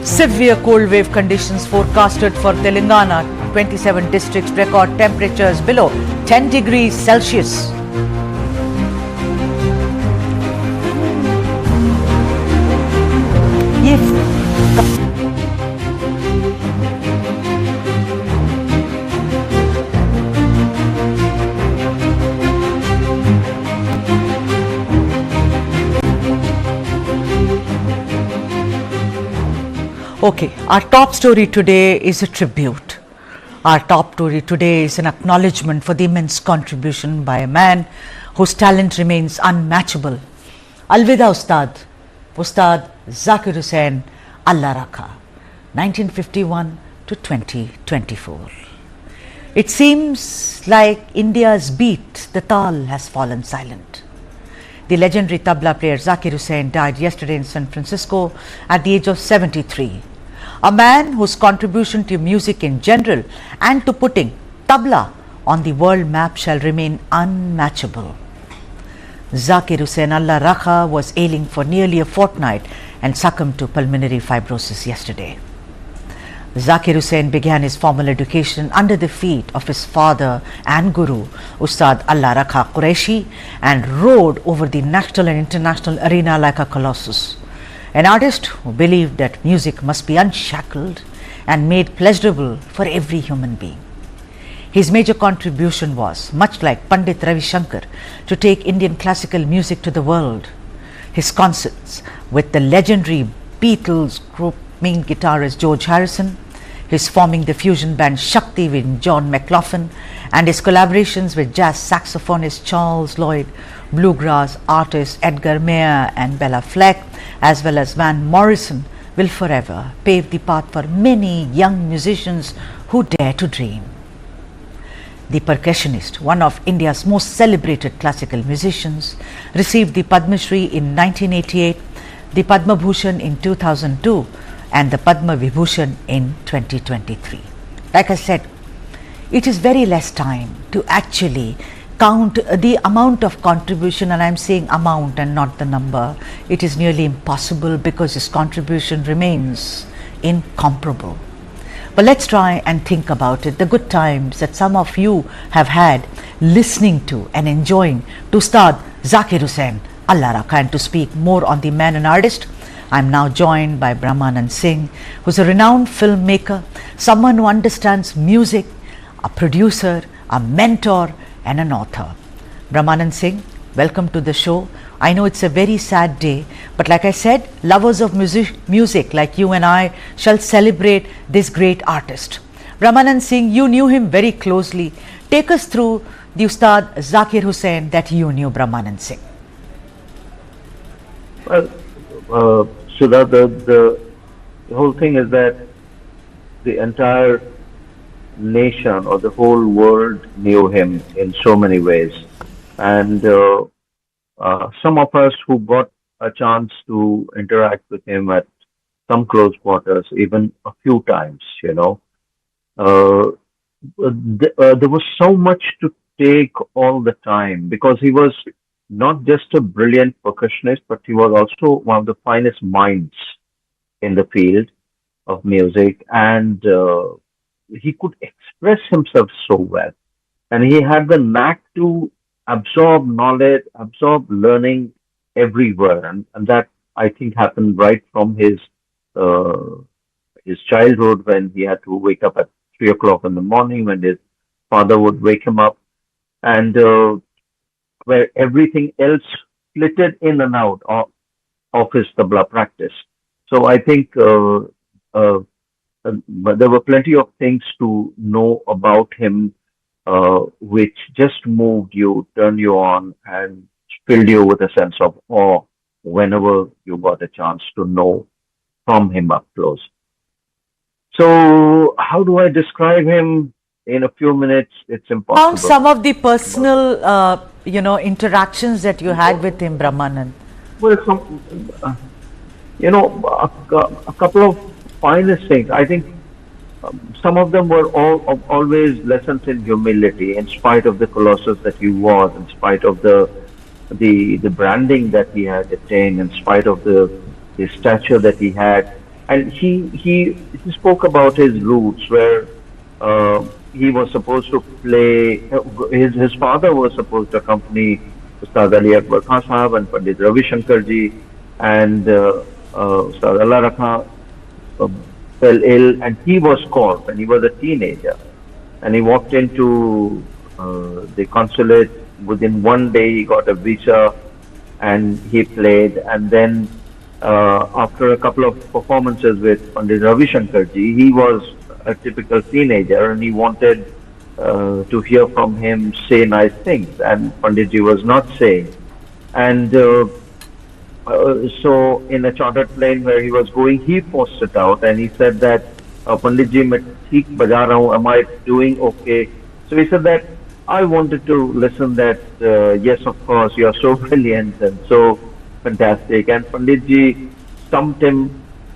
Severe cold wave conditions forecasted for Telangana. 27 districts record temperatures below 10 degrees Celsius. Okay, our top story today is a tribute. Our top story today is an acknowledgement for the immense contribution by a man whose talent remains unmatchable. Alvida Ustad, Ustad Zakir Hussain, Allah Rakha, 1951 to 2024. It seems like India's beat, the tal, has fallen silent. The legendary tabla player Zakir Hussain died yesterday in San Francisco at the age of 73. A man whose contribution to music in general and to putting tabla on the world map shall remain unmatchable. Zakir Hussain, Allah Rakha, was ailing for nearly a fortnight and succumbed to pulmonary fibrosis yesterday. Zakir Hussain began his formal education under the feet of his father and guru, Ustad Allah Rakha Qureshi, and rode over the national and international arena like a colossus. An artist who believed that music must be unshackled and made pleasurable for every human being. His major contribution was, much like Pandit Ravi Shankar, to take Indian classical music to the world. His concerts with the legendary Beatles group main guitarist George Harrison, his forming the fusion band Shakti with John McLaughlin, and his collaborations with jazz saxophonist Charles Lloyd, bluegrass artists Edgar Meyer and Bella Fleck, as well as Van Morrison, will forever pave the path for many young musicians who dare to dream. The percussionist, one of India's most celebrated classical musicians, received the Padma Shri in 1988, the Padma Bhushan in 2002, and the Padma Vibhushan in 2023. Like I said, it is very less time to actually count the amount of contribution, and I'm saying amount and not the number. It is nearly impossible because his contribution remains incomparable. But let's try and think about it, the good times that some of you have had listening to and enjoying to Ustad Zakir Hussain, Allah Rakha. And to speak more on the man and artist, I'm now joined by Brahmanand Singh, who's a renowned filmmaker, someone who understands music, a producer, a mentor, and an author. Brahmanand Singh, welcome to the show. I know it's a very sad day, but like I said, lovers of music like you and I shall celebrate this great artist. Brahmanand Singh, you knew him very closely. Take us through the Ustad Zakir Hussain that you knew, Brahmanand Singh. Well, Sudha, the whole thing is that the entire nation or the whole world knew him in so many ways. And some of us who got a chance to interact with him at some close quarters, even a few times, there was so much to take all the time, because he was not just a brilliant percussionist, but he was also one of the finest minds in the field of music, and he could express himself so well. And he had the knack to absorb knowledge, absorb learning everywhere. And that, I think, happened right from his childhood, when he had to wake up at 3 o'clock in the morning, when his father would wake him up, and where everything else flitted in and out of his tabla practice. So I think but there were plenty of things to know about him, which just moved you, turned you on, and filled you with a sense of awe whenever you got a chance to know from him up close. So how do I describe him in a few minutes? It's impossible. Found some of the personal, interactions that you had with him, Brahmanand. Well, a couple of finest things. I think some of them were always lessons in humility, in spite of the colossus that he was, in spite of the branding that he had attained, in spite of the stature that he had. And he spoke about his roots, where he was supposed to play. His father was supposed to accompany Ustad Ali Akbar Khan Sahab and Pandit Ravi Shankar ji, and Ustad Allah Rakha fell ill, and he was called when he was a teenager, and he walked into the consulate. Within one day, he got a visa, and he played. And then, after a couple of performances with Pandit Ravi Shankar ji, he was a typical teenager, and he wanted to hear from him say nice things, and Pandit ji was not saying. And so, in a chartered plane where he was going, he posted out, and he said that, Pandit ji, मैं ठीक बजा रहा हूँ, am I doing okay? So he said that, I wanted to listen that, yes, of course, you are so brilliant and so fantastic. And Pandit ji stumped him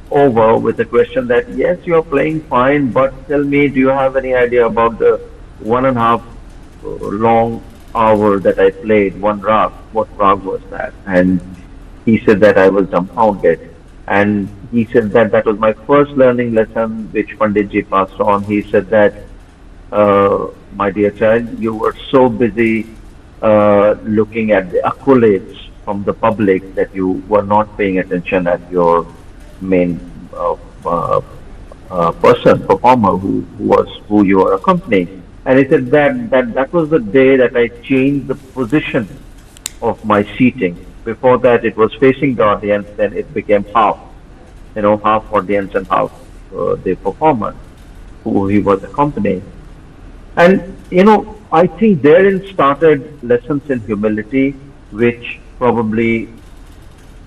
over with the question that, yes, you are playing fine, but tell me, do you have any idea about the 1.5 long hour that I played, one rag? What rag was that? And he said that I was dumbfounded. And he said that that was my first learning lesson, which Pandit ji passed on. He said that, my dear child, you were so busy looking at the accolades from the public that you were not paying attention at your main performer who you were accompanying. And he said that was the day that I changed the position of my seating. Before that, it was facing the audience, then it became half audience and half the performer who he was accompanying. And, I think therein started lessons in humility, which probably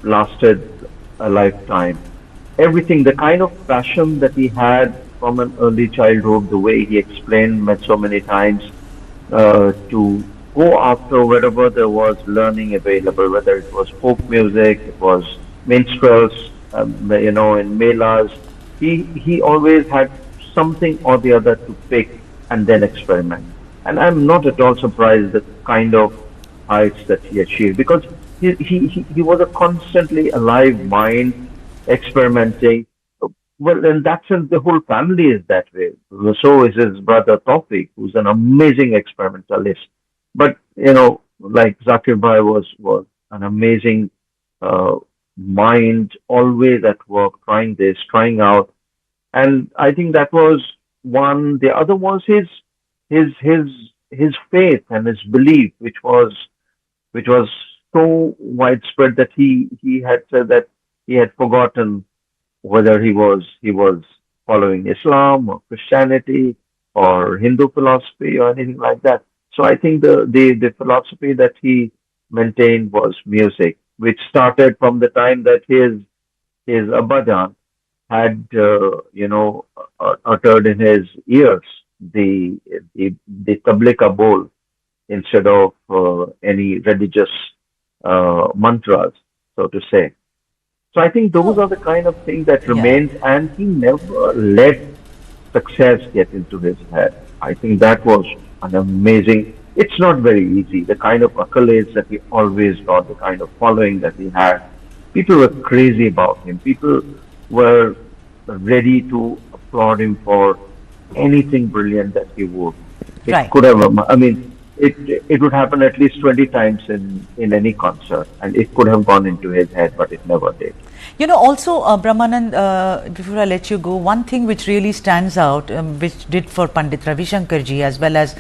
lasted a lifetime. Everything, the kind of passion that he had from an early childhood, the way he explained so many times, to go after wherever there was learning available, whether it was folk music, it was minstrels, in melas. He always had something or the other to pick and then experiment. And I'm not at all surprised the kind of heights that he achieved, because he was a constantly alive mind, experimenting. Well, in that sense, the whole family is that way. So is his brother Tawfiq, who's an amazing experimentalist. But, like Zakir Bhai was an amazing mind, always at work, trying this, trying out. And I think that was one. The other was his faith and his belief, which was so widespread that he had said that he had forgotten whether he was following Islam or Christianity or Hindu philosophy or anything like that. So I think the philosophy that he maintained was music, which started from the time that his Abbajan had uttered in his ears the tablika bowl instead of any religious mantras, so to say. So I think those are the kind of things that remained, and he never let success get into his head. I think that was an amazing. It's not very easy. The kind of accolades that he always got, the kind of following that he had, people were crazy about him. People were ready to applaud him for anything brilliant that he would. It could have. I mean, it would happen at least 20 times in any concert, and it could have gone into his head, but it never did. Also, Brahmanand, before I let you go, one thing which really stands out, which did for Pandit Ravi Shankar ji as well as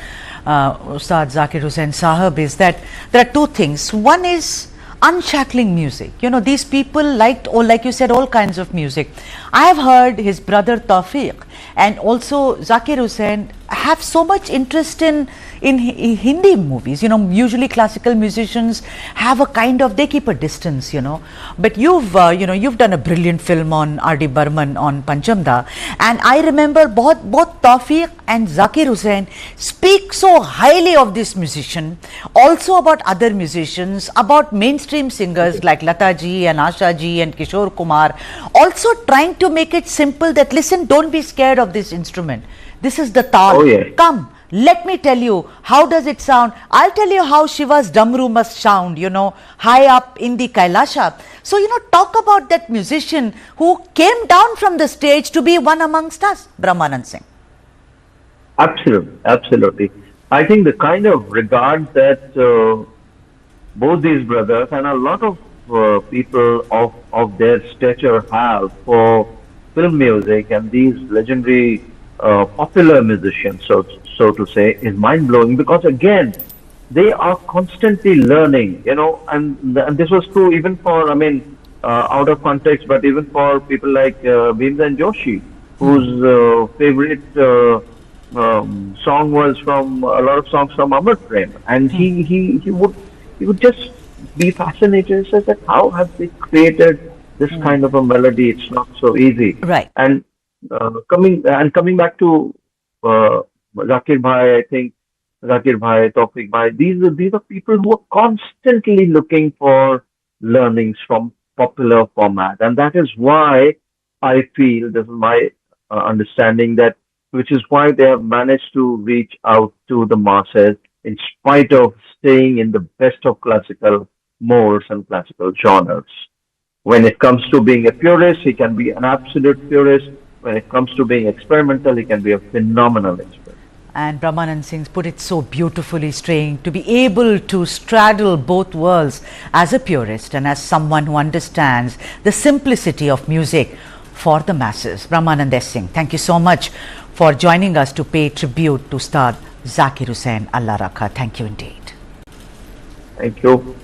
Ustad Zakir Hussain Sahab, is that there are two things. One is unshackling music. These people liked, like you said, all kinds of music. I have heard his brother Tawfiq and also Zakir Hussain have so much interest in Hindi movies. Usually classical musicians have a kind of, they keep a distance, but you've done a brilliant film on R.D. Burman on Panchamda, and I remember both Tawfiq and Zakir Hussain speak so highly of this musician, also about other musicians, about mainstream singers like Lata ji and Asha ji and Kishore Kumar, also trying to make it simple that, listen, don't be scared of this instrument. This is the tal. Oh, yeah. Come, Let me tell you, how does it sound? I'll tell you how Shiva's Damru must sound, high up in the Kailasha. So, talk about that musician who came down from the stage to be one amongst us, Brahmanand Singh. Absolutely, absolutely. I think the kind of regard that both these brothers and a lot of people of their stature have for film music and these legendary popular musicians, so to say, is mind blowing because again, they are constantly learning, and this was true even for, out of context, but even for people like Bhimsen Joshi, whose favorite song was from a lot of songs from Amar Prem, and he would just be fascinated and say that how have they created this kind of a melody? It's not so easy. Right. And coming back to Zakir Bhai, I think Zakir Bhai, Tawfiq Bhai, these are people who are constantly looking for learnings from popular format, and that is why I feel, this is my understanding, that which is why they have managed to reach out to the masses in spite of staying in the best of classical modes and classical genres. When it comes to being a purist, he can be an absolute purist. When it comes to being experimental, he can be a phenomenal expert. And Brahmanand Singh's put it so beautifully, straying to be able to straddle both worlds as a purist and as someone who understands the simplicity of music for the masses. Brahmanand Singh, thank you so much for joining us to pay tribute to Ustad Zakir Hussain. Allah Rakha. Thank you indeed. Thank you.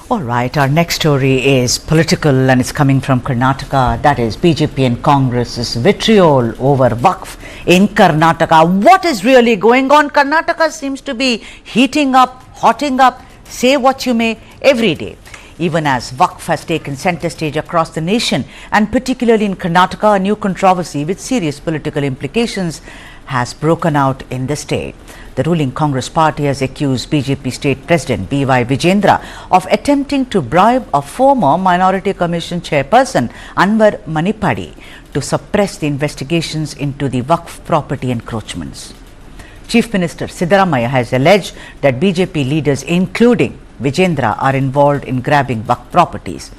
All right, our next story is political and it's coming from Karnataka. That is BJP and Congress's vitriol over Waqf in Karnataka. What is really going on? Karnataka seems to be heating up, hotting up, say what you may, every day. Even as Waqf has taken center stage across the nation, and particularly in Karnataka, a new controversy with serious political implications has broken out in the state. The ruling Congress party has accused BJP state president BVY Vijendra of attempting to bribe a former minority commission chairperson Anwar Manipadi to suppress the investigations into the Waqf property encroachments. Chief Minister Siddaramaiah has alleged that BJP leaders, including Vijendra, are involved in grabbing Waqf properties.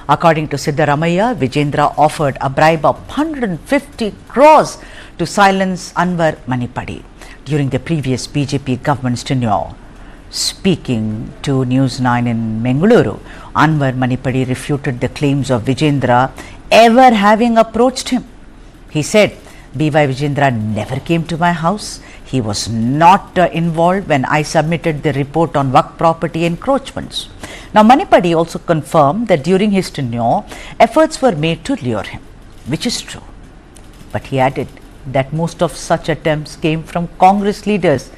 According to Siddaramaiah, Vijendra offered a bribe of 150 crores to silence Anwar Manipadi during the previous BJP government's tenure. Speaking to News9 in Bengaluru, Anwar Manipadi refuted the claims of Vijendra ever having approached him. He said, BVY Vijendra never came to my house. He was not involved when I submitted the report on Waqf property encroachments. Now, Manipadi also confirmed that during his tenure, efforts were made to lure him, which is true. But he added that most of such attempts came from Congress leaders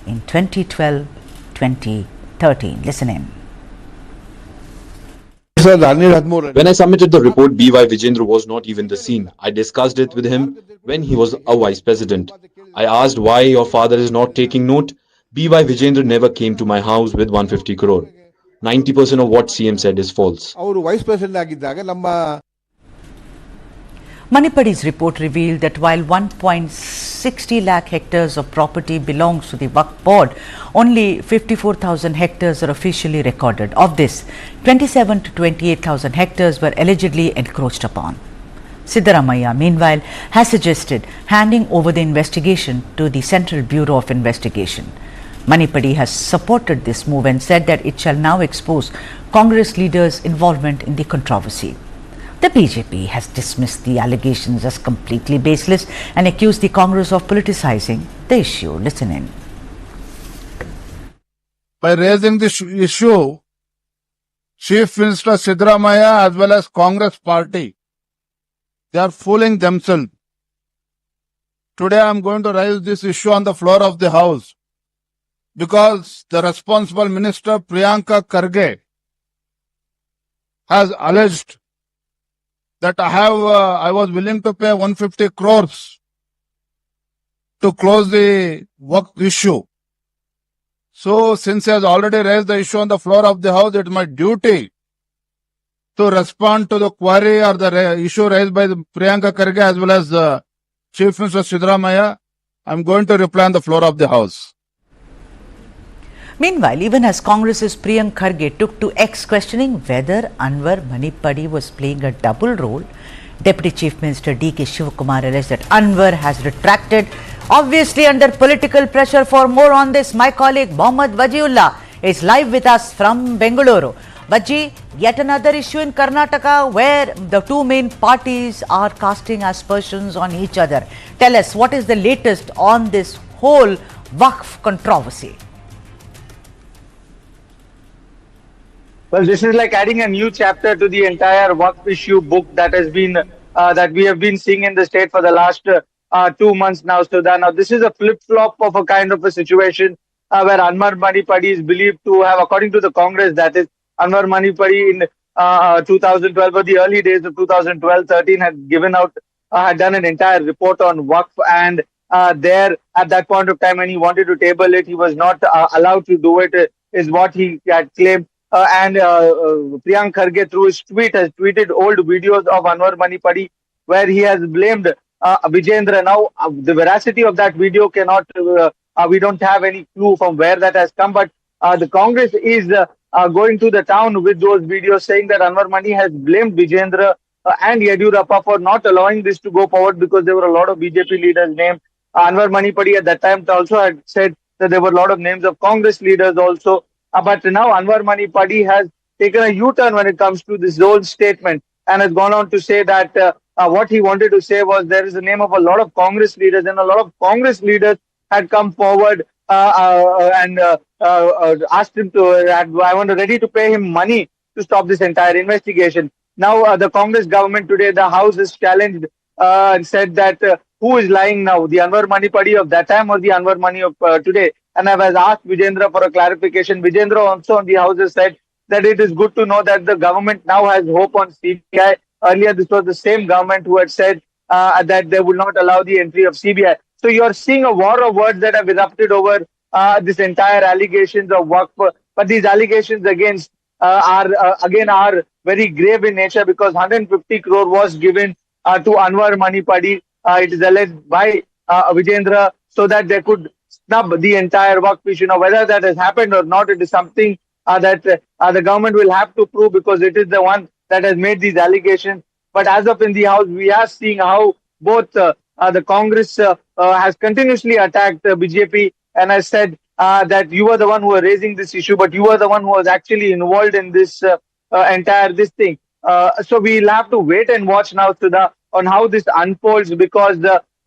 in 2012-2013. Listen in. When I submitted the report, BVY Vijendra was not even the scene. I discussed it with him when he was a vice president. I asked why your father is not taking note. BVY Vijendra never came to my house with 150 crore. 90% of what CM said is false. Manipadi's report revealed that while 1.60 lakh hectares of property belongs to the Waqf board, only 54,000 hectares are officially recorded. Of this, 27 to 28,000 hectares were allegedly encroached upon. Siddaramaiah, meanwhile, has suggested handing over the investigation to the Central Bureau of Investigation. Manipadi has supported this move and said that it shall now expose Congress leaders' involvement in the controversy. The BJP has dismissed the allegations as completely baseless and accused the Congress of politicizing the issue. Listen in. By raising this issue, Chief Minister Siddaramaiah as well as Congress party, they are fooling themselves. Today I am going to raise this issue on the floor of the House because the responsible minister Priyanka Karge has alleged that I was willing to pay 150 crores to close the Waqf issue. So since he has already raised the issue on the floor of the House, it is my duty to respond to the query or the issue raised by Priyanka Karge as well as Chief Minister Siddaramaiah I'm going to reply on the floor of the House. Meanwhile, even as Congress's Priyank Kharge took to X questioning whether Anwar Manipadi was playing a double role, Deputy Chief Minister D.K. Shivakumar alleged that Anwar has retracted, obviously under political pressure. For more on this, my colleague Mohammad Wajiullah is live with us from Bengaluru. Vaji, yet another issue in Karnataka where the two main parties are casting aspersions on each other. Tell us, what is the latest on this whole Waqf controversy? Well, this is like adding a new chapter to the entire Waqf issue book that has been that we have been seeing in the state for the last 2 months now. So that now this is a flip-flop of a kind of a situation where Anwar Manipadi is believed to have, according to the Congress, that is Anwar Manipadi in 2012 or the early days of 2012-13 had given out had done an entire report on Waqf, and there at that point of time when he wanted to table it, he was not allowed to do it, is what he had claimed. Priyank Kharge through his tweet has tweeted old videos of Anwar Manipadi where he has blamed Vijendra. Now, the veracity of that video cannot, we don't have any clue from where that has come, but the Congress is going to the town with those videos saying that Anwar Mani has blamed Vijendra and Yediyurappa for not allowing this to go forward because there were a lot of BJP leaders named. Anwar Manipadi at that time also had said that there were a lot of names of Congress leaders also. But now Anwar Manipadi has taken a U-turn when it comes to this whole statement and has gone on to say that what he wanted to say was there is the name of a lot of Congress leaders, and a lot of Congress leaders had come forward and asked him to, I want ready to pay him money to stop this entire investigation. Now the Congress government today, the House is challenged and said that who is lying now, the Anwar Manipadi of that time or the Anwar Mani of today? And I was asked Vijendra for a clarification. Vijendra also on the House has said that it is good to know that the government now has hope on CBI. Earlier, this was the same government who had said that they would not allow the entry of CBI. So you're seeing a war of words that have erupted over this entire allegations of Waqf. But these allegations against are very grave in nature because 150 crore was given to Anwar Manipadi. It is alleged by Vijendra so that they could snub the entire Waqf issue. Now, whether that has happened or not, it is something that the government will have to prove because it is the one that has made these allegations. But as of in the House, we are seeing how both the Congress has continuously attacked BJP and has said that you are the one who are raising this issue, but you are the one who was actually involved in this entire thing. So we'll have to wait and watch now, Sudha, on how this unfolds because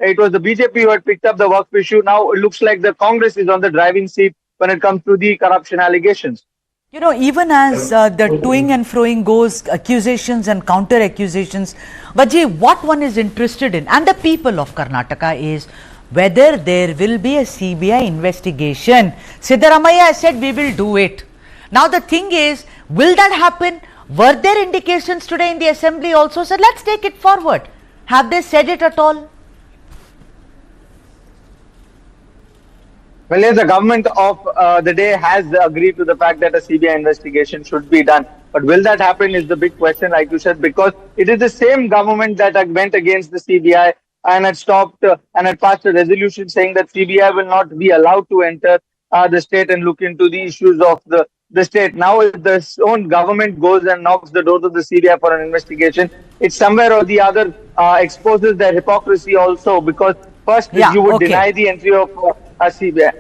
it was the BJP who had picked up the Waqf issue. Now it looks like the Congress is on the driving seat when it comes to the corruption allegations. You know, even as the toing and froing goes, accusations and counter accusations, Vaji, what one is interested in, and the people of Karnataka, is whether there will be a CBI investigation. Siddaramaiah said we will do it. Now the thing is, will that happen? Were there indications today in the assembly also said, let's take it forward? Have they said it at all? Well, yes, the government of the day has agreed to the fact that a CBI investigation should be done. But will that happen is the big question, like you said, because it is the same government that went against the CBI and had stopped and had passed a resolution saying that CBI will not be allowed to enter the state and look into the issues of the state. Now, if the own government goes and knocks the door to the CBI for an investigation, it somewhere or the other exposes their hypocrisy also because first you would deny the entry of a CBI.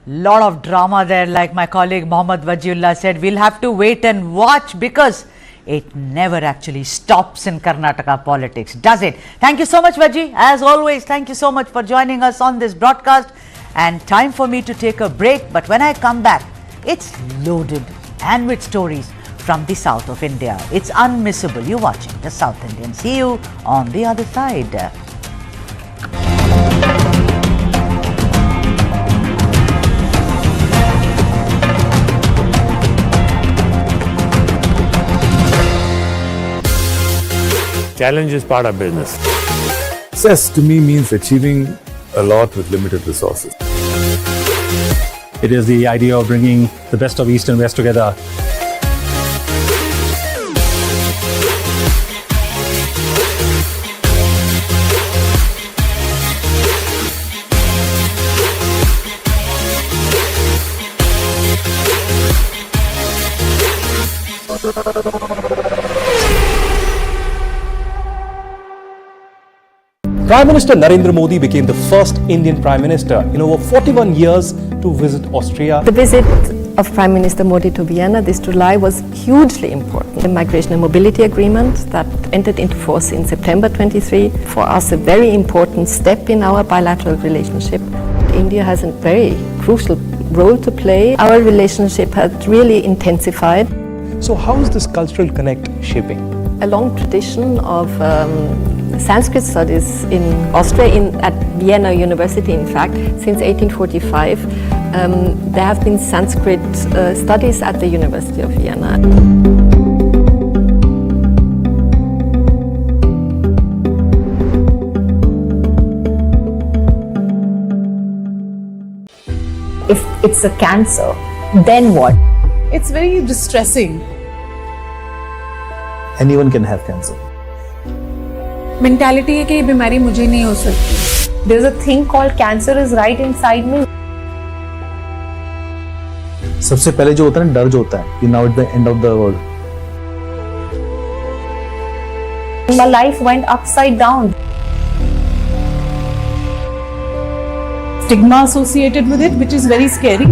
Lot of drama there, like my colleague Mohammad Wajiullah said. We'll have to wait and watch because it never actually stops in Karnataka politics, does it? Thank you so much, Vaji. As always, thank you so much for joining us on this broadcast. And time for me to take a break. But when I come back, it's loaded and with stories from the south of India. It's unmissable. You're watching the South Indian. See you on the other side. Challenge is part of business. Success to me means achieving a lot with limited resources. It is the idea of bringing the best of East and West together. Prime Minister Narendra Modi became the first Indian Prime Minister in over 41 years to visit Austria. The visit of Prime Minister Modi to Vienna this July was hugely important. The Migration and Mobility Agreement that entered into force in September 23, for us a very important step in our bilateral relationship. India has a very crucial role to play. Our relationship has really intensified. So how is this cultural connect shaping? A long tradition of Sanskrit studies in Austria, at Vienna University in fact, since 1845. There have been Sanskrit studies at the University of Vienna. If it's a cancer, then what? It's very distressing. Anyone can have cancer. Mentality है कि ये बीमारी मुझे नहीं हो सकती. There's a thing called cancer is right inside me. सबसे पहले जो होता है ना, डर जो होता है कि now at the end of the world. My life went upside down. Stigma associated with it, which is very scary.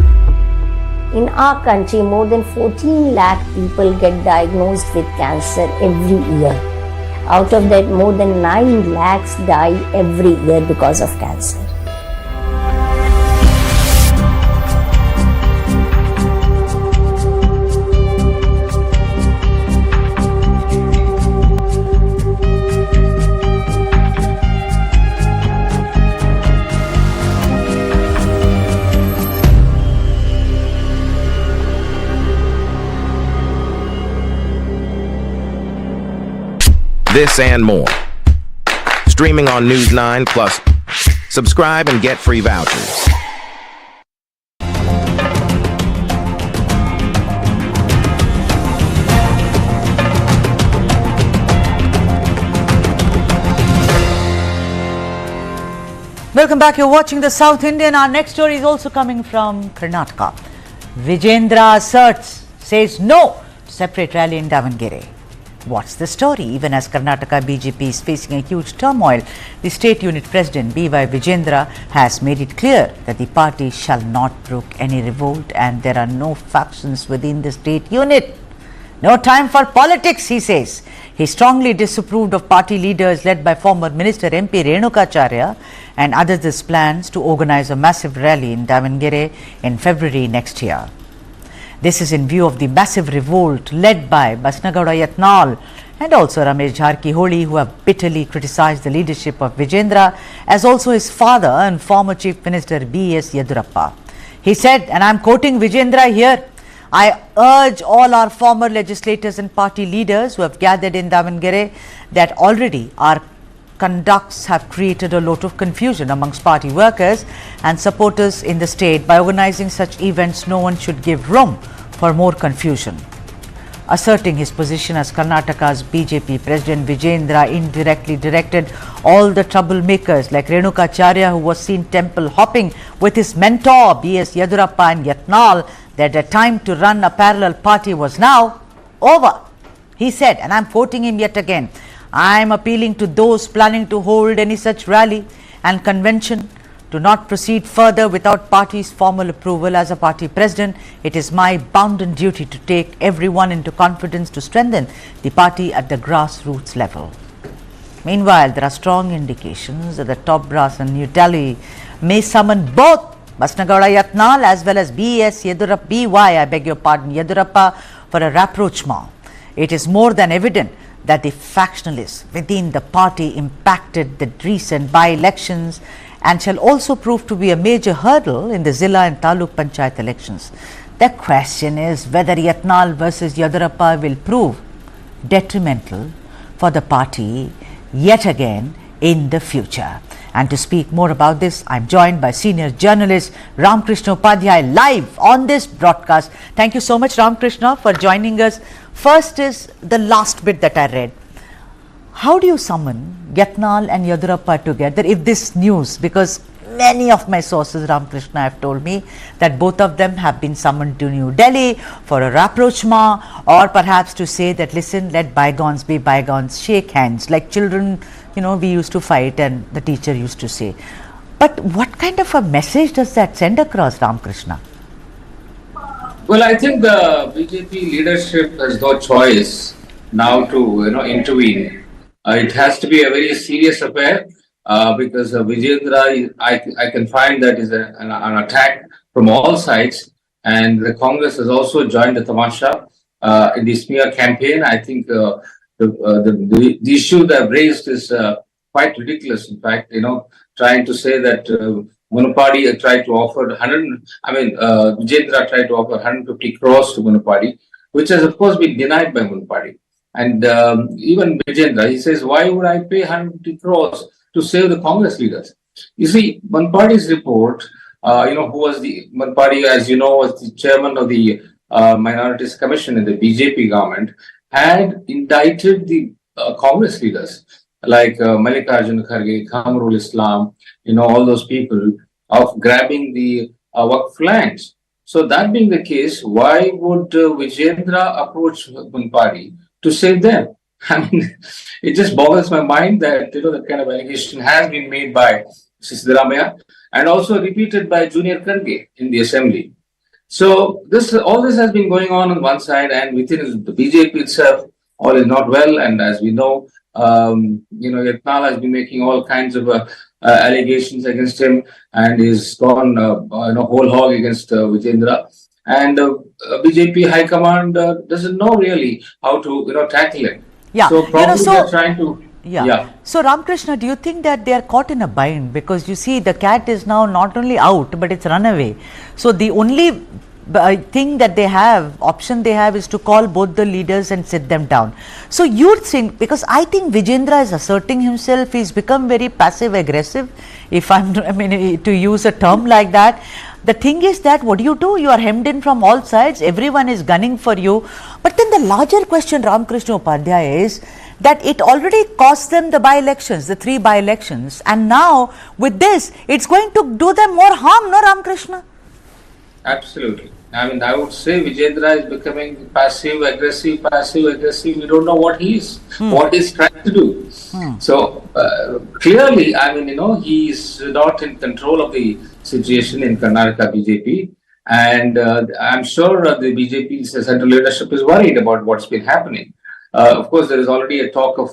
In our country, more than 14 lakh people get diagnosed with cancer every year. Out of that, more than 9 lakhs die every year because of cancer. This and more. Streaming on News9 Plus. Subscribe and get free vouchers. Welcome back. You're watching the South Indian. Our next story is also coming from Karnataka. Vijendra asserts, says no to separate rally in Davanagere. What's the story? Even as Karnataka BJP is facing a huge turmoil, the state unit president BVY Vijendra has made it clear that the party shall not brook any revolt and there are no factions within the state unit. No time for politics, he says. He strongly disapproved of party leaders led by former Minister MP Renukacharya and others' plans to organize a massive rally in Davanagere in February next year. This is in view of the massive revolt led by Basnagowda Yatnal and also Ramesh Jarkiholi, who have bitterly criticized the leadership of Vijendra, as also his father and former Chief Minister B.S. Yedurappa. He said, and I am quoting Vijendra here, I urge all our former legislators and party leaders who have gathered in Davanagere that already our conducts have created a lot of confusion amongst party workers and supporters in the state. By organizing such events, no one should give room for more confusion. Asserting his position as Karnataka's BJP president, Vijendra indirectly directed all the troublemakers like Renukacharya, who was seen temple hopping with his mentor B.S. Yedurappa and Yatnal, that the time to run a parallel party was now over. He said, and I am quoting him yet again, I am appealing to those planning to hold any such rally and convention to not proceed further without party's formal approval. As a party president, it is my bounden duty to take everyone into confidence to strengthen the party at the grassroots level. Meanwhile, there are strong indications that the top brass in New Delhi may summon both Basnagowda Yatnal as well as B.S. Yedurappa, Yedurappa for a rapprochement. It is more than evident that the factionalists within the party impacted the recent by-elections and shall also prove to be a major hurdle in the Zilla and Taluk Panchayat elections. The question is whether Yatnal versus Yedurappa will prove detrimental for the party yet again in the future. And to speak more about this, I am joined by senior journalist Ramkrishna Upadhyay live on this broadcast. Thank you so much, Ramkrishna, for joining us. First is the last bit that I read. How do you summon Yatnal and Yedurappa together if this news, because many of my sources, Ramkrishna, have told me that both of them have been summoned to New Delhi for a rapprochement, or perhaps to say that, listen, let bygones be bygones, shake hands like children we used to fight and the teacher used to say. But what kind of a message does that send across, Ramakrishna? Well, I think the BJP leadership has no choice now to intervene. It has to be a very serious affair because Vijayendra, I can find that is an attack from all sides, and the Congress has also joined the tamasha in the smear campaign. I think the issue that raised is quite ridiculous. In fact, trying to say that Munapadi tried to offer Vijayendra tried to offer 150 crores to Munapadi, which has of course been denied by Munapadi. And even Vijayendra, he says, why would I pay 150 crores to save the Congress leaders? You see, Munapadi's report, who was Munapadi, as you know, was the chairman of the Minorities Commission in the BJP government, had indicted the Congress leaders like Mallikarjun Kharge, Kamrul Islam, all those people of grabbing the Waqf lands. So that being the case, why would Vijayendra approach Munapadi to save them? I mean, it just boggles my mind that that kind of allegation has been made by Siddaramaiah and also repeated by Junior Kharge in the assembly. So all this has been going on one side, and within the BJP itself, all is not well. And as we know, Yatnal has been making all kinds of allegations against him, and is gone whole hog against Vijayendra. And BJP High Command doesn't know really how to tackle it. Yeah, so probably they're trying to. Yeah. So Ramakrishna, do you think that they are caught in a bind? Because you see, the cat is now not only out, but it's run away. So the only thing that option they have is to call both the leaders and sit them down. So you think, because I think Vijayendra is asserting himself, he's become very passive aggressive, to use a term like that. The thing is that what do? You are hemmed in from all sides, everyone is gunning for you. But then the larger question, Ramakrishna Upadhyaya, is that it already cost them the by-elections, the 3 by-elections, and now with this, it's going to do them more harm, no, Ramakrishna? Absolutely. I would say Vijayendra is becoming passive aggressive. We don't know what what he's trying to do. So clearly, he is not in control of the situation in Karnataka BJP, and I'm sure the BJP central leadership is worried about what's been happening. Of course, there is already a talk of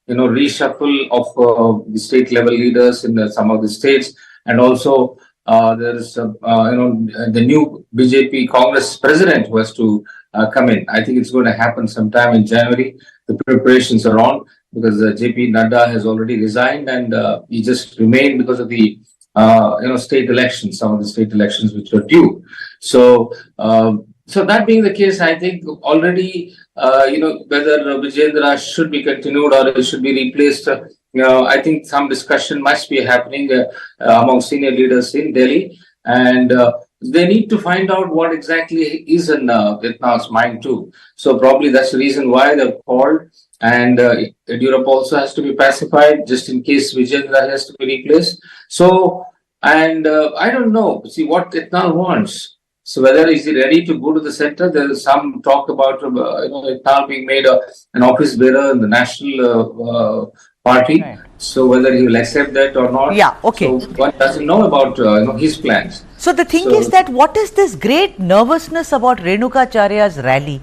reshuffle of the state level leaders in some of the states, and also there is the new BJP Congress president who has to come in. I think it's going to happen sometime in January. The preparations are on because JP Nadda has already resigned, and he just remained because of the state elections, some of the state elections which were due. So that being the case, I think already whether Vijayendra should be continued or it should be replaced. I think some discussion must be happening among senior leaders in Delhi, and they need to find out what exactly is in Yatnal's mind too. So probably that's the reason why they've called, and Europe also has to be pacified just in case Vijayendra has to be replaced. So, and I don't know, see what Yatnal wants. So whether is he ready to go to the center? There is some talk about Yatnal being made an office bearer in the national party. Right. So whether he will accept that or not. Yeah, okay. So one doesn't know about his plans. So the thing is that what is this great nervousness about Renukacharya's rally?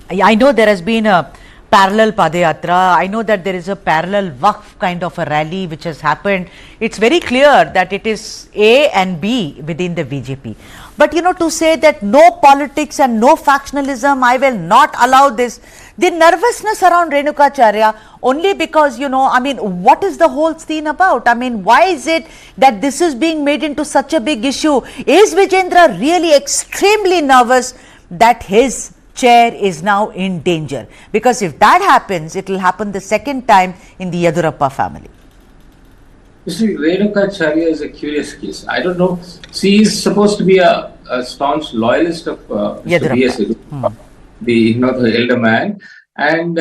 I know there has been a parallel Padayatra. I know that there is a parallel Waqf kind of a rally which has happened. It's very clear that it is A and B within the BJP. But to say that no politics and no factionalism, I will not allow this. The nervousness around Renukacharya only because, what is the whole scene about? Why is it that this is being made into such a big issue? Is Vijayendra really extremely nervous that his chair is now in danger? Because if that happens, it will happen the second time in the Yadurappa family. You see, Renukacharya is a curious case. I don't know. She is supposed to be a staunch loyalist of Yadurappa, the elder man. And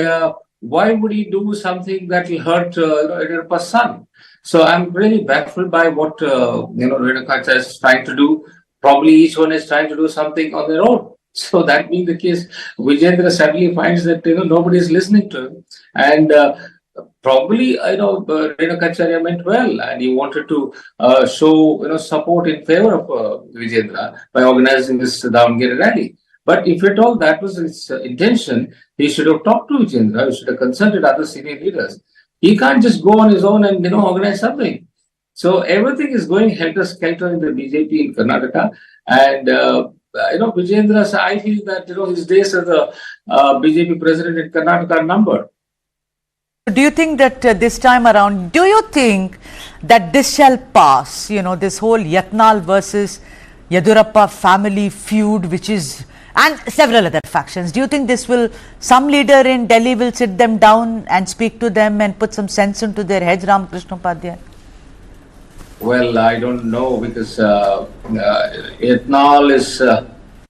why would he do something that will hurt Yadurappa's son? So I'm really baffled by what Renukacharya is trying to do. Probably each one is trying to do something on their own. So that being the case, Vijayendra suddenly finds that nobody is listening to him, and probably, Renuka Acharya meant well, and he wanted to show, support in favor of Vijayendra by organizing this Davanagere rally. But if at all that was his intention, he should have talked to Vijayendra. He should have consulted other senior leaders. He can't just go on his own and organize something. So everything is going helter-skelter in the BJP in Karnataka, and Vijayendra, I feel that his days as the BJP president in Karnataka are numbered. Do you think that this time around, do you think that this shall pass? This whole Yatnal versus Yedurappa family feud, which is, and several other factions. Do you think this will, some leader in Delhi will sit them down and speak to them and put some sense into their heads, Ramakrishna Upadhyay? Well, I don't know, because Yatnal is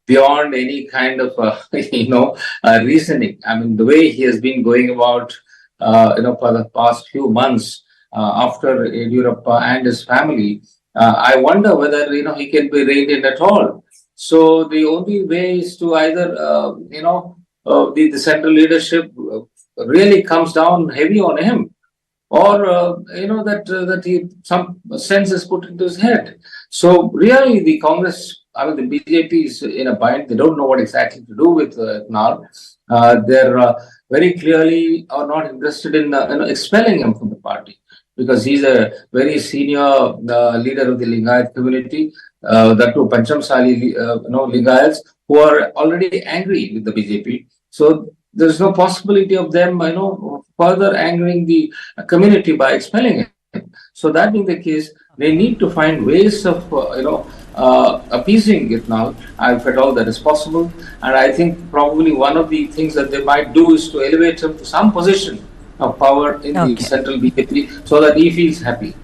beyond any kind of, reasoning. I mean, the way he has been going about, for the past few months after Yedurappa and his family, I wonder whether, he can be reined in at all. So the only way is to either, the central leadership really comes down heavy on him, or that he some sense is put into his head. So really, the Congress, the BJP is in a bind. They don't know what exactly to do with Nal. They're very clearly are not interested in expelling him from the party, because he's a very senior leader of the Lingayat community. That too, Panchamsali Lingayats, who are already angry with the BJP. So there's no possibility of them, further angering the community by expelling him. So that being the case, they need to find ways of, appeasing it now, if at all that is possible. And I think probably one of the things that they might do is to elevate him to some position of power in the central BJP, so that he feels happy.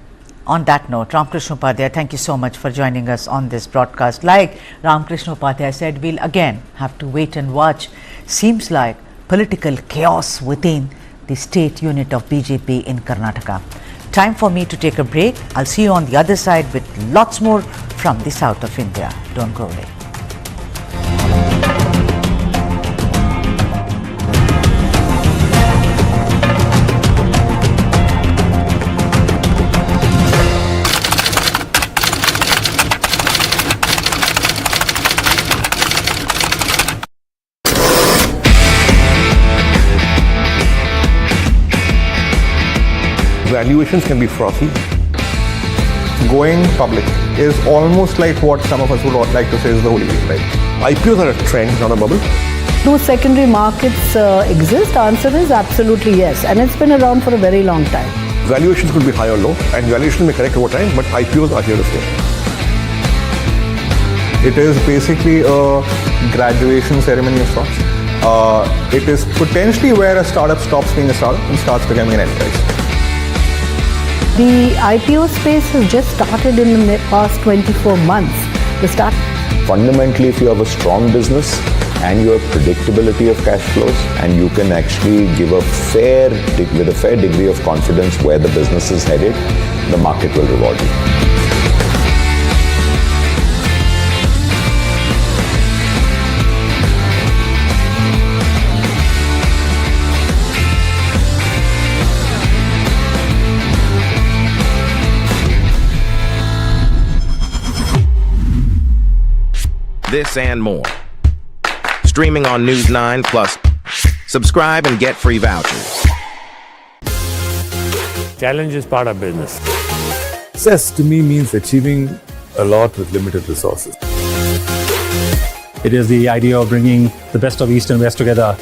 On that note, Ramakrishna Upadhyay, thank you so much for joining us on this broadcast. Like Ramakrishna Upadhyay said, we'll again have to wait and watch. Seems like political chaos within the state unit of BJP in Karnataka. Time for me to take a break. I'll see you on the other side with lots more from the south of India. Don't go away. Valuations can be frothy. Going public is almost like what some of us would like to say is the holy week, right? IPOs are a trend, not a bubble. Do secondary markets exist? Answer is absolutely yes, and it's been around for a very long time. Valuations could be high or low, and valuation may correct over time, but IPOs are here to stay. It is basically a graduation ceremony of sorts. It is potentially where a startup stops being a startup and starts becoming an enterprise. The IPO space has just started in the past 24 months. Fundamentally, if you have a strong business and you have predictability of cash flows, and you can actually give with a fair degree of confidence where the business is headed, the market will reward you. This and more. Streaming on News9 Plus. Subscribe and get free vouchers. Challenge is part of business. Success to me means achieving a lot with limited resources. It is the idea of bringing the best of East and West together.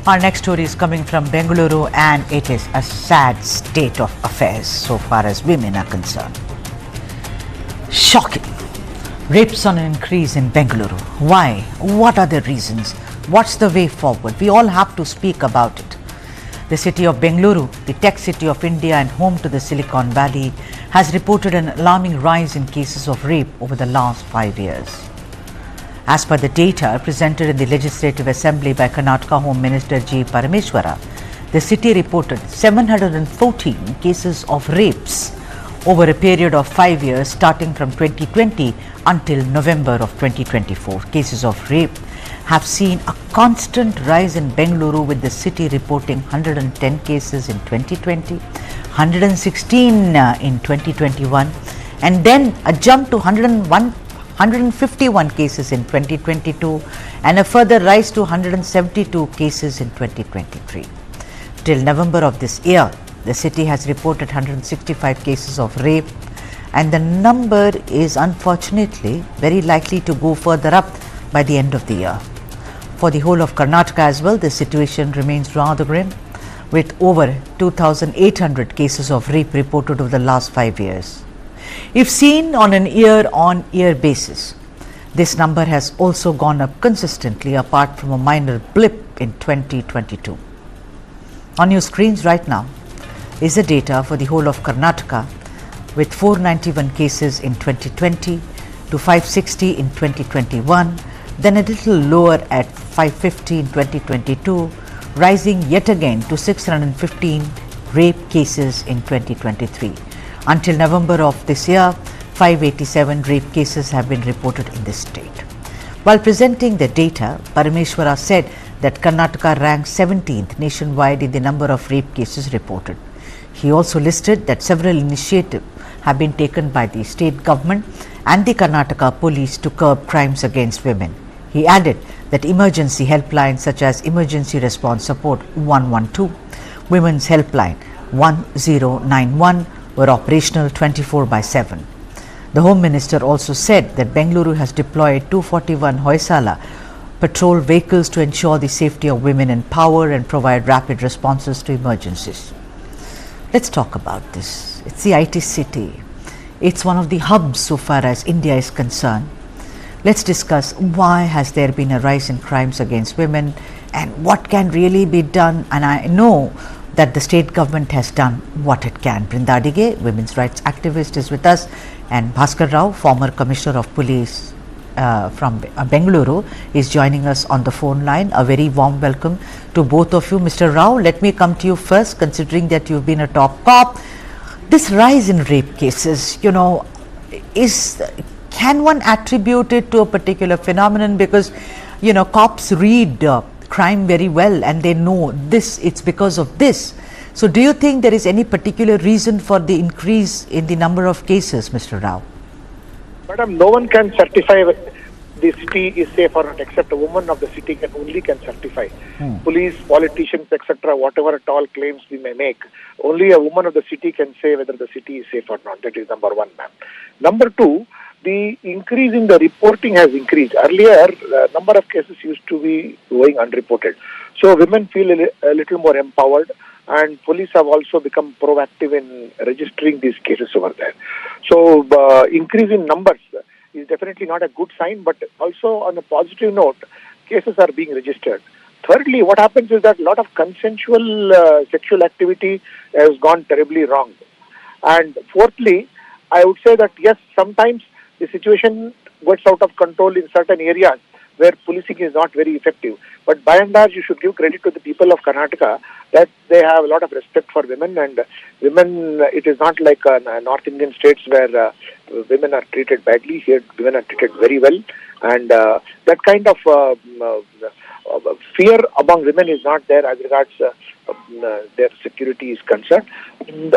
Our next story is coming from Bengaluru, and it is a sad state of affairs so far as women are concerned. Shocking. Rapes on an increase in Bengaluru. Why? What are the reasons? What's the way forward? We all have to speak about it. The city of Bengaluru, the tech city of India and home to the Silicon Valley, has reported an alarming rise in cases of rape over the last 5 years. As per the data presented in the Legislative Assembly by Karnataka Home Minister G. Parameswara, the city reported 714 cases of rapes over a period of 5 years starting from 2020 until November of 2024. Cases of rape have seen a constant rise in Bengaluru, with the city reporting 110 cases in 2020, 116 in 2021, and then a jump to 151 cases in 2022 and a further rise to 172 cases in 2023. Till November of this year, the city has reported 165 cases of rape, and the number is unfortunately very likely to go further up by the end of the year. For the whole of Karnataka as well, the situation remains rather grim, with over 2,800 cases of rape reported over the last 5 years. If seen on an year-on-year basis, this number has also gone up consistently apart from a minor blip in 2022. On your screens right now is the data for the whole of Karnataka, with 491 cases in 2020 to 560 in 2021, then a little lower at 550 in 2022, rising yet again to 615 rape cases in 2023. Until November of this year, 587 rape cases have been reported in this state. While presenting the data, Parameswara said that Karnataka ranks 17th nationwide in the number of rape cases reported. He also listed that several initiatives have been taken by the state government and the Karnataka police to curb crimes against women. He added that emergency helplines such as Emergency Response Support 112, Women's Helpline 1091 were operational 24/7. The Home Minister also said that Bengaluru has deployed 241 Hoysala patrol vehicles to ensure the safety of women in power and provide rapid responses to emergencies. Let's talk about this. It's the IT city. It's one of the hubs so far as India is concerned. Let's discuss why has there been a rise in crimes against women and what can really be done. And I know that the state government has done what it can. Davanagere, women's rights activist, is with us, and Bhaskar Rao, former Commissioner of Police from Bengaluru, is joining us on the phone line. A very warm welcome to both of you. Mr. Rao, let me come to you first, considering that you've been a top cop. This rise in rape cases, can one attribute it to a particular phenomenon? Because, cops read crime very well and they know this, it's because of this. So do you think there is any particular reason for the increase in the number of cases, Mr. Rao? Madam, no one can certify the city is safe or not, except a woman of the city can certify. Police, politicians, etc., whatever at all claims we may make, only a woman of the city can say whether the city is safe or not. That is number one, ma'am. Number two, the increase in the reporting has increased. Earlier, the number of cases used to be going unreported. So women feel a little more empowered, and police have also become proactive in registering these cases over there. So increase in numbers is definitely not a good sign, but also on a positive note, cases are being registered. Thirdly, what happens is that a lot of consensual sexual activity has gone terribly wrong. And fourthly, I would say that yes, sometimes the situation gets out of control in certain areas where policing is not very effective. But by and large, you should give credit to the people of Karnataka that they have a lot of respect for women, and women, it is not like North Indian states where women are treated badly. Here, women are treated very well, and that kind of fear among women is not there as regards their security is concerned. And,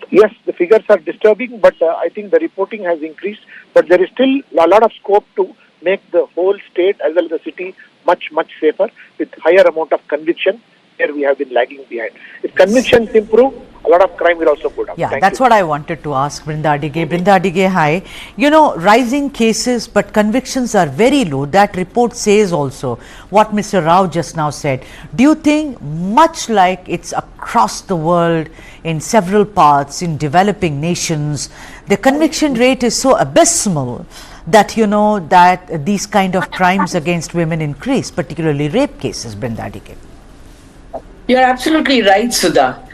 yes, the figures are disturbing, but I think the reporting has increased, but there is still a lot of scope to make the whole state as well as the city much, much safer with higher amount of conviction. Here we have been lagging behind. If convictions improve, a lot of crime will also go down. Yeah, Thank that's you. what I wanted to ask Brindadige. Brindadige, hi. You know, rising cases, but convictions are very low. That report says also what Mr. Rao just now said. Do you think, much like it's across the world in several parts, in developing nations, the conviction rate is so abysmal that, you know, that these kind of crimes against women increase, particularly rape cases, Brindadige? You're absolutely right, Sudha.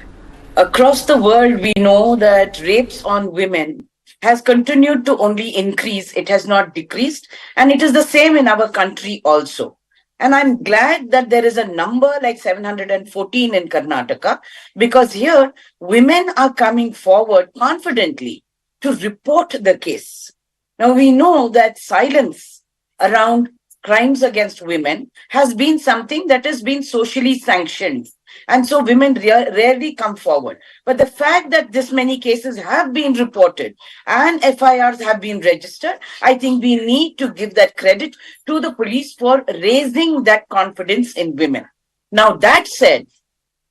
Across the world, we know that rapes on women has continued to only increase. It has not decreased. And it is the same in our country also. And I'm glad that there is a number like 714 in Karnataka, because here women are coming forward confidently to report the case. Now, we know that silence around crimes against women has been something that has been socially sanctioned. And so women rarely come forward. But the fact that this many cases have been reported and FIRs have been registered, I think we need to give that credit to the police for raising that confidence in women. Now, that said,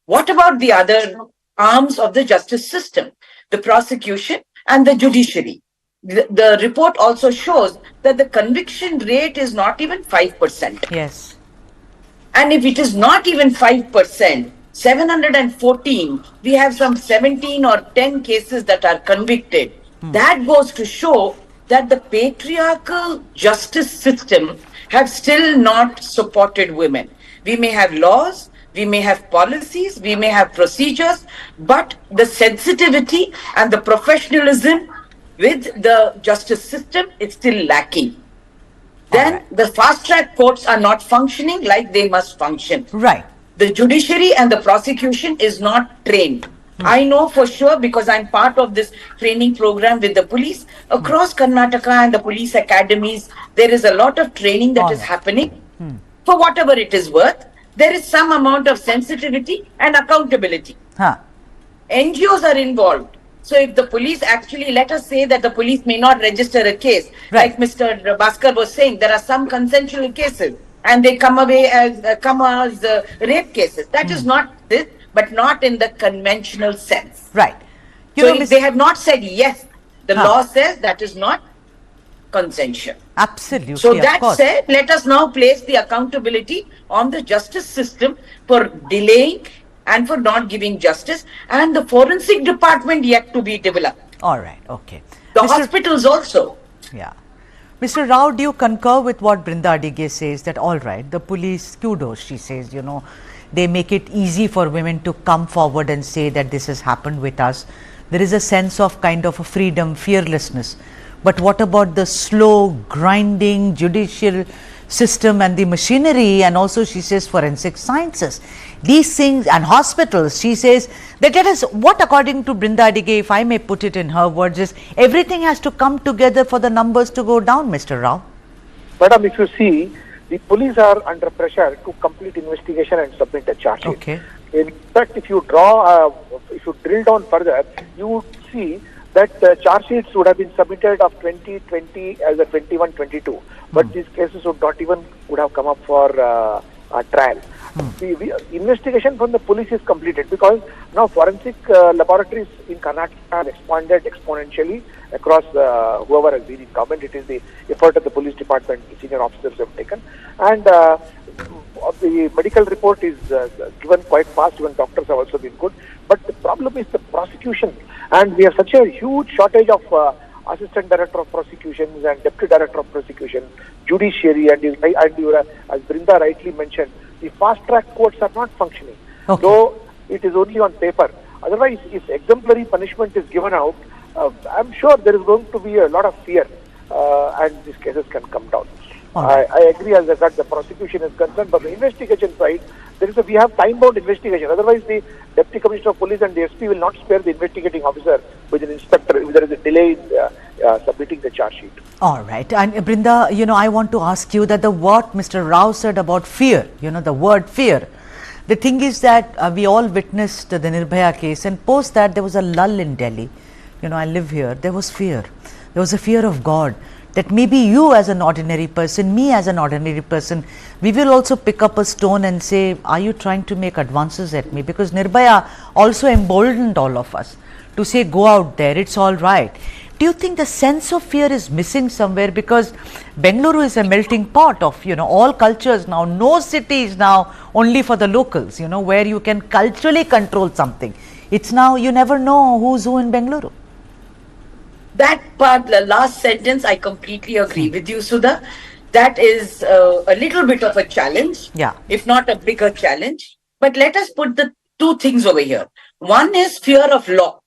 what about the other arms of the justice system, the prosecution and the judiciary? The report also shows that the conviction rate is not even 5%. Yes. And if it is not even 5%, 714, we have some 17 or 10 cases that are convicted. That goes to show that the patriarchal justice system have still not supported women. We may have laws, we may have policies, we may have procedures, but the sensitivity and the professionalism with the justice system is still lacking. Then the fast-track courts are not functioning like they must function. Right. The judiciary and the prosecution is not trained. I know for sure because I'm part of this training program with the police. Across Karnataka and the police academies, there is a lot of training that is happening. For whatever it is worth, there is some amount of sensitivity and accountability. NGOs are involved. So if the police actually, let us say that the police may not register a case, like Mr. Bhaskar was saying, there are some consensual cases and they come as rape cases. That is not this, but not in the conventional sense. Right. So if they have not said yes, the law says that is not consensual. Absolutely. So that said, let us now place the accountability on the justice system for delaying and for not giving justice, and the forensic department yet to be developed. All right, okay. The hospitals also. Yeah. Mr. Rao, do you concur with what Brindadige says, that all right, the police, kudos, she says, you know, they make it easy for women to come forward and say that this has happened with us. There is a sense of kind of a freedom, fearlessness. But what about the slow, grinding judicial system and the machinery, and also she says forensic sciences? These things, and hospitals, she says that it is what, according to Brindadige, if I may put it in her words, is everything has to come together for the numbers to go down, Mr. Rao. Madam, if you see, the police are under pressure to complete investigation and submit a charge sheet. Okay. In fact, if you drill down further, you would see that charge sheets would have been submitted of 2020 as a 21-22, but these cases would have come up for a trial. The investigation from the police is completed because now forensic laboratories in Karnataka have expanded exponentially across whoever has been in government. It is the effort of the police department, the senior officers have taken, and the medical report is given quite fast. Even doctors have also been good, but the problem is the prosecution, and we have such a huge shortage of assistant director of prosecutions and deputy director of prosecution, judiciary, and as Brinda rightly mentioned, the fast-track courts are not functioning, though it is only on paper. Otherwise, if exemplary punishment is given out, I'm sure there is going to be a lot of fear and these cases can come down. I agree as regards the prosecution is concerned, but the investigation side, we have time-bound investigation. Otherwise, the Deputy Commissioner of Police and the SP will not spare the investigating officer with an inspector if there is a delay in submitting the charge sheet. All right. And Brinda, you know, I want to ask you that what Mr. Rao said about fear, you know, the word fear. The thing is that we all witnessed the Nirbhaya case, and post that there was a lull in Delhi. You know, I live here. There was fear. There was a fear of God. that maybe you as an ordinary person, me as an ordinary person, we will also pick up a stone and say, are you trying to make advances at me? Because Nirbhaya also emboldened all of us to say, go out there, it's all right. Do you think the sense of fear is missing somewhere? Because Bengaluru is a melting pot of, all cultures now. No city is now only for the locals, where you can culturally control something. It's now, you never know who's who in Bengaluru. That part, the last sentence, I completely agree with you, Sudha. That is a little bit of a challenge, if not a bigger challenge. But let us put the two things over here. One is fear of law.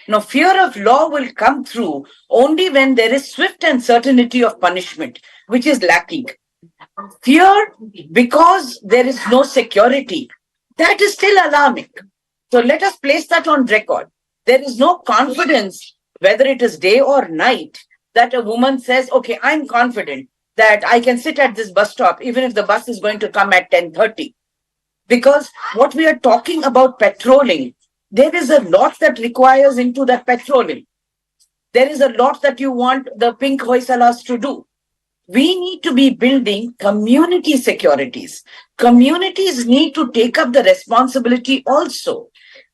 Now, fear of law will come through only when there is swift and certainty of punishment, which is lacking. Fear because there is no security, that is still alarming. So let us place that on record. There is no confidence, whether it is day or night, that a woman says, okay, I'm confident that I can sit at this bus stop even if the bus is going to come at 10:30. Because what we are talking about patrolling, there is a lot that requires into that patrolling. There is a lot that you want the pink hoysalas to do. We need to be building community securities. Communities need to take up the responsibility also.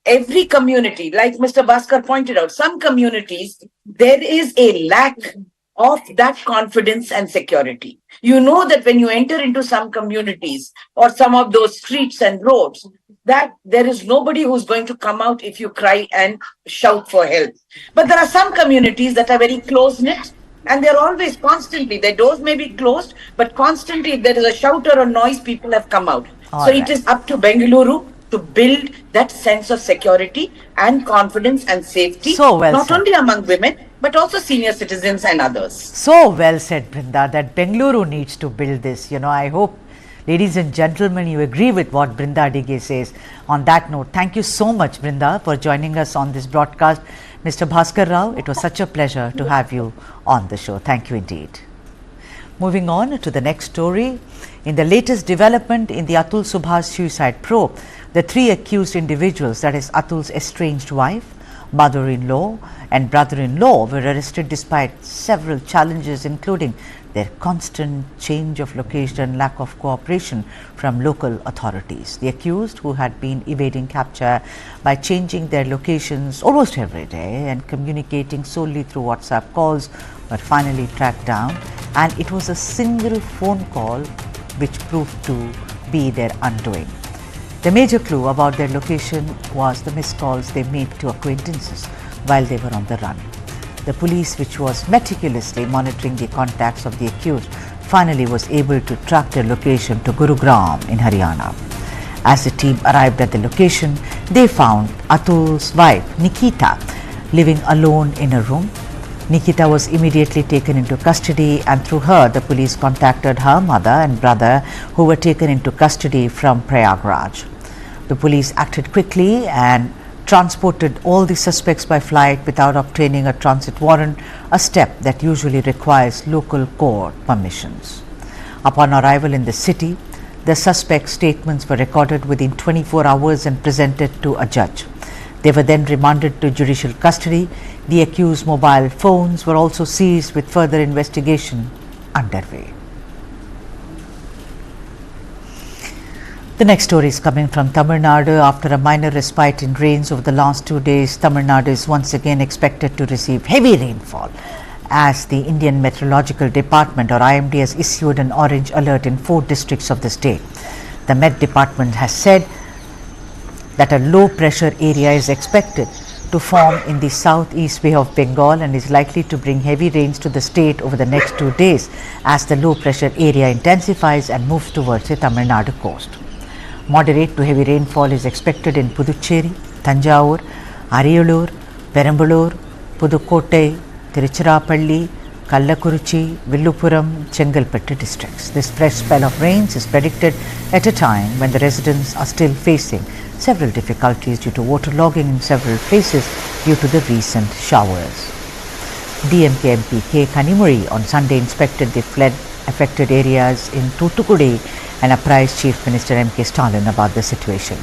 Every community, like Mr. Bhaskar pointed out, some communities, there is a lack of that confidence and security. You know that when you enter into some communities or some of those streets and roads, that there is nobody who's going to come out if you cry and shout for help. But there are some communities that are very close-knit and they're always constantly, their doors may be closed, but constantly if there is a shout or a noise, people have come out. It is up to Bengaluru to build that sense of security and confidence and safety, not only among women, but also senior citizens and others. So well said, Brinda, that Bengaluru needs to build this. I hope, ladies and gentlemen, you agree with what Brinda Dige says. On that note, thank you so much, Brinda, for joining us on this broadcast. Mr. Bhaskar Rao, it was such a pleasure to have you on the show. Thank you indeed. Moving on to the next story. In the latest development in the Atul Subhas suicide probe, the three accused individuals, that is Atul's estranged wife, mother-in-law and brother-in-law, were arrested despite several challenges, including their constant change of location and lack of cooperation from local authorities. The accused, who had been evading capture by changing their locations almost every day and communicating solely through WhatsApp calls, were finally tracked down, and it was a single phone call which proved to be their undoing. The major clue about their location was the missed calls they made to acquaintances while they were on the run. The police, which was meticulously monitoring the contacts of the accused, finally was able to track their location to Gurugram in Haryana. As the team arrived at the location, they found Atul's wife, Nikita, living alone in a room. Nikita was immediately taken into custody, and through her, the police contacted her mother and brother, who were taken into custody from Prayagraj. The police acted quickly and transported all the suspects by flight without obtaining a transit warrant, a step that usually requires local court permissions. Upon arrival in the city, the suspects' statements were recorded within 24 hours and presented to a judge. They were then remanded to judicial custody. The accused mobile phones were also seized, with further investigation underway. The next story is coming from Tamil Nadu. After a minor respite in rains over the last 2 days, Tamil Nadu is once again expected to receive heavy rainfall, as the Indian Meteorological Department, or IMD, has issued an orange alert in 4 districts of the state. The Met Department has said that a low pressure area is expected to form in the southeast Bay of Bengal and is likely to bring heavy rains to the state over the next 2 days as the low pressure area intensifies and moves towards the Tamil Nadu coast. Moderate to heavy rainfall is expected in Puducherry, Tanjavur, Ariyalur, Perambalur, Pudukkottai, Tiruchirappalli, Kallakurichi, Villupuram, Chengalpattu districts. This fresh spell of rains is predicted at a time when the residents are still facing several difficulties due to waterlogging in several places due to the recent showers. DMK MP K. Kanimuri on Sunday inspected the flood affected areas in Thoothukudi and apprised Chief Minister M.K. Stalin about the situation.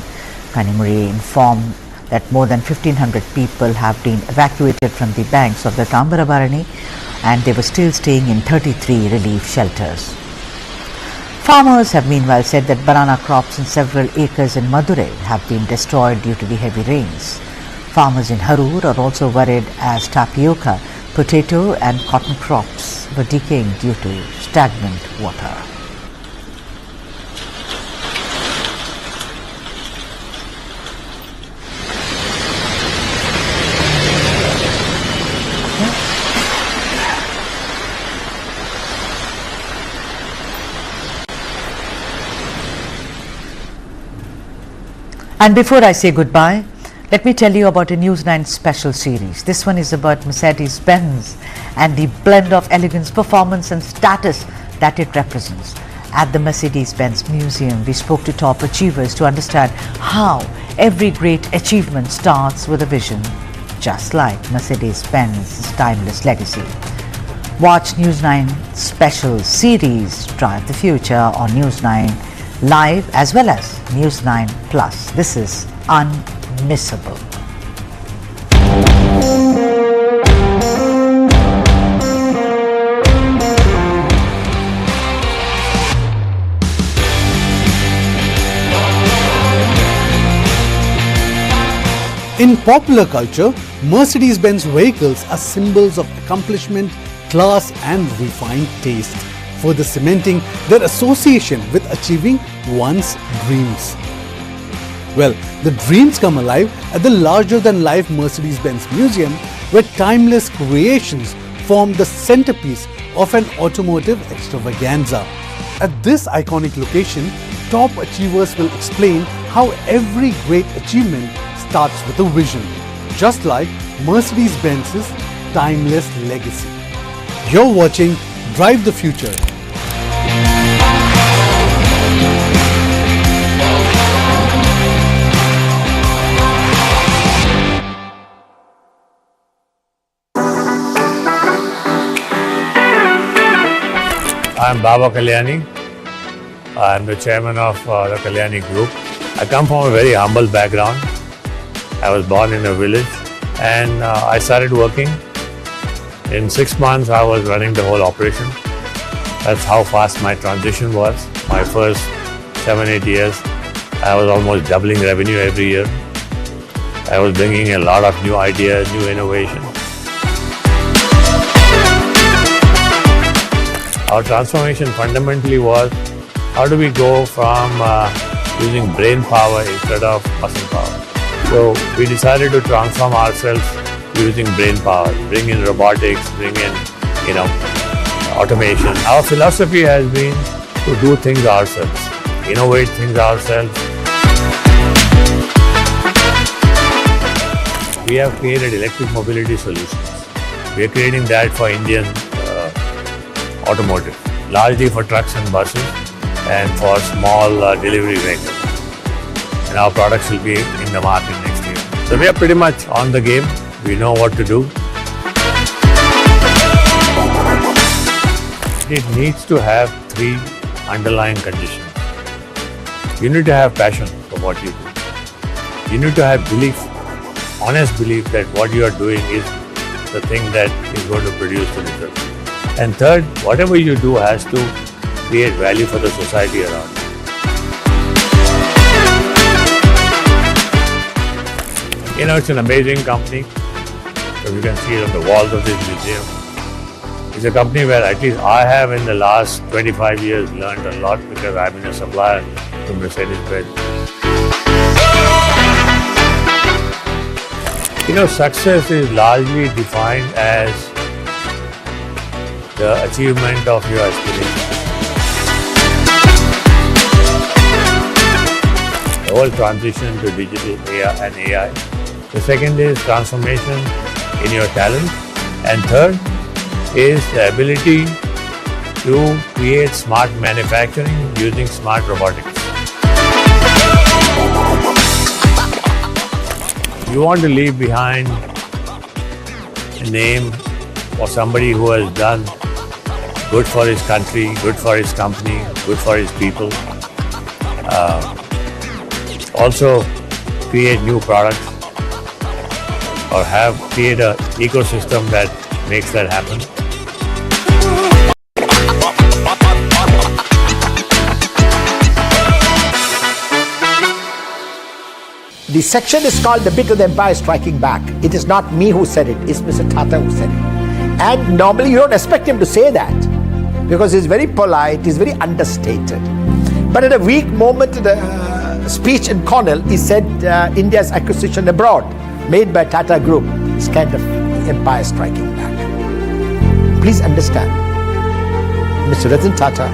Kanimuri informed that more than 1,500 people have been evacuated from the banks of the Tambrabarani, and they were still staying in 33 relief shelters. Farmers have meanwhile said that banana crops in several acres in Madurai have been destroyed due to the heavy rains. Farmers in Harur are also worried as tapioca, potato and cotton crops were decaying due to stagnant water. And before I say goodbye, let me tell you about a News9 special series. This one is about Mercedes-Benz and the blend of elegance, performance and status that it represents. At the Mercedes-Benz Museum, we spoke to top achievers to understand how every great achievement starts with a vision, just like Mercedes-Benz's timeless legacy. Watch News9 special series Drive the Future on News9 Live as well as News9 Plus. This is unmissable. In popular culture, Mercedes-Benz vehicles are symbols of accomplishment, class and refined taste, further cementing their association with achieving one's dreams. Well, the dreams come alive at the larger-than-life Mercedes-Benz Museum, where timeless creations form the centerpiece of an automotive extravaganza. At this iconic location, top achievers will explain how every great achievement starts with a vision, just like Mercedes-Benz's timeless legacy. You're watching Drive the Future. I'm Baba Kalyani. I'm the chairman of the Kalyani Group. I come from a very humble background. I was born in a village and I started working. In 6 months, I was running the whole operation. That's how fast my transition was. My first 7-8 years, I was almost doubling revenue every year. I was bringing a lot of new ideas, new innovation. Our transformation fundamentally was, how do we go from using brain power instead of muscle power? So we decided to transform ourselves using brain power, bring in robotics, bring in, automation. Our philosophy has been to do things ourselves, innovate things ourselves. We have created electric mobility solutions. We are creating that for Indian automotive, largely for trucks and buses and for small delivery vehicles. And our products will be in the market next year. So we are pretty much on the game. We know what to do. It needs to have 3 underlying conditions. You need to have passion for what you do. You need to have belief, honest belief that what you are doing is the thing that is going to produce the result. And third, whatever you do has to create value for the society around you. It's an amazing company. So you can see it on the walls of this museum. It's a company where at least I have in the last 25 years learned a lot because I've been a supplier to Mercedes-Benz. Success is largely defined as the achievement of your aspiration. The whole transition to digital and AI. The second is transformation in your talent. And third is the ability to create smart manufacturing using smart robotics. You want to leave behind a name for somebody who has done good for his country, good for his company, good for his people. Also create new products or have create an ecosystem that makes that happen. The section is called The Bit of the Empire Striking Back. It is not me who said it, it's Mr. Tata who said it. And normally you don't expect him to say that because he's very polite, he's very understated. But at a weak moment in the speech in Cornell, he said India's acquisition abroad made by Tata Group is kind of the empire striking back. Please understand, Mr. Ratan Tata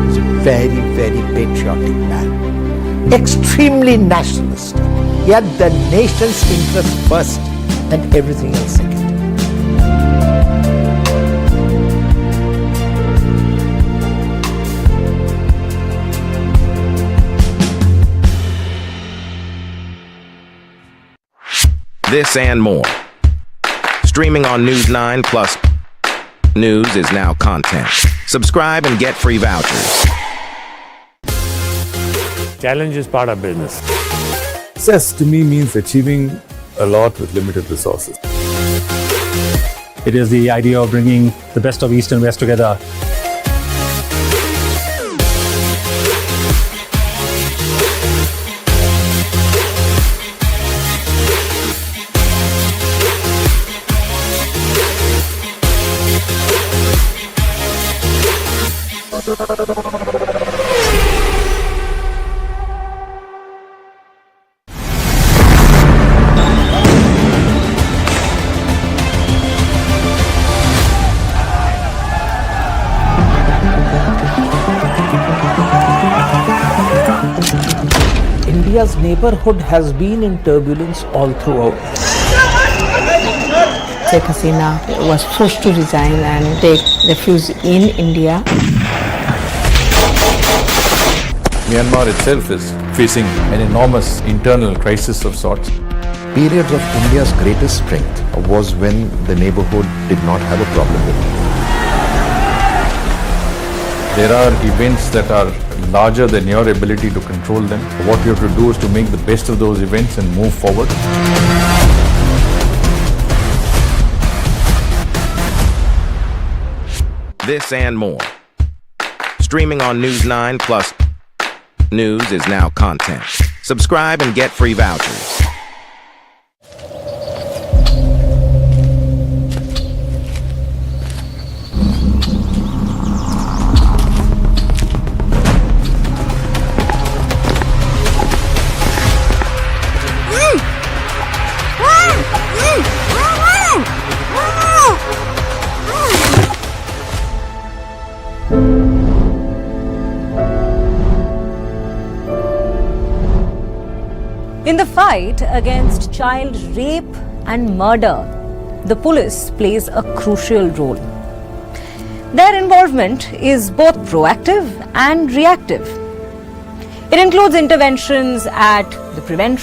is a very, very patriotic man, extremely nationalist. He had the nation's interest first and everything else second. This and more. Streaming on News9 plus news is now content. Subscribe and get free vouchers. Challenge is part of business. Success to me means achieving a lot with limited resources. It is the idea of bringing the best of East and West together. India's neighborhood has been in turbulence all throughout. Sheikh Hasina was forced to resign and take refuge in India. Myanmar itself is facing an enormous internal crisis of sorts. Periods of India's greatest strength was when the neighborhood did not have a problem with it. There are events that are larger than your ability to control them. What you have to do is to make the best of those events and move forward. This and more. Streaming on News9 plus news is now content. Subscribe and get free vouchers. In the fight against child rape and murder, the police plays a crucial role. Their involvement is both proactive and reactive. It includes interventions at the prevention